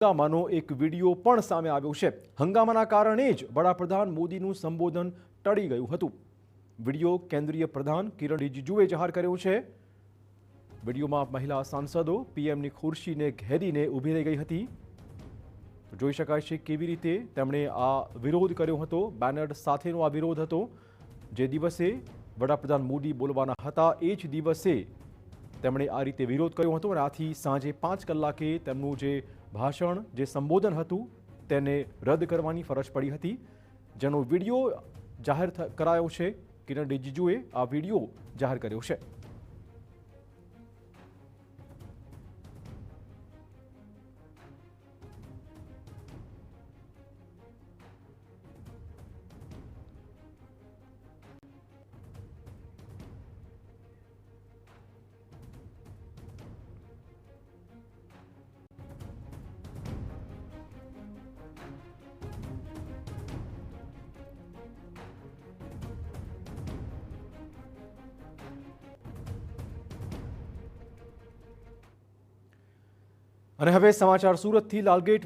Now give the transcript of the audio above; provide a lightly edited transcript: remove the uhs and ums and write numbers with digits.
હંગામાનો એક વિડીયો પણ સામે આવ્યો છે। હંગામાના કારણે જ વડાપ્રધાન મોદીનું સંબોધન ટળી ગયું હતું। વિડીયો કેન્દ્રીય પ્રધાન કિરણ રિજિજુએ જાહેર કર્યો છે। વિડીયોમાં મહિલા સાંસદો પીએમની ખુરશીને ઘેરીને ઊભી રહી ગઈ હતી। તો જોઈ શકાય છે કેવી રીતે તેમણે આ વિરોધ કર્યો હતો। બેનર સાથેનો આ વિરોધ હતો। જે દિવસે વડાપ્રધાન મોદી બોલવાના હતા એ જ દિવસે તેમણે આ રીતે વિરોધ કર્યો હતો અને આથી સાંજે 5 કલાકે તેમનું જે ભાષણ જે સંબોધન હતું તેને રદ કરવાની ફરજ પડી હતી, જેનો વિડીયો જાહેર કરાયો છે। કિરણ રિજિજુએ આ વિડીયો જાહેર કર્યો છે। અને હવે સમાચાર સુરતથી લાલગેટ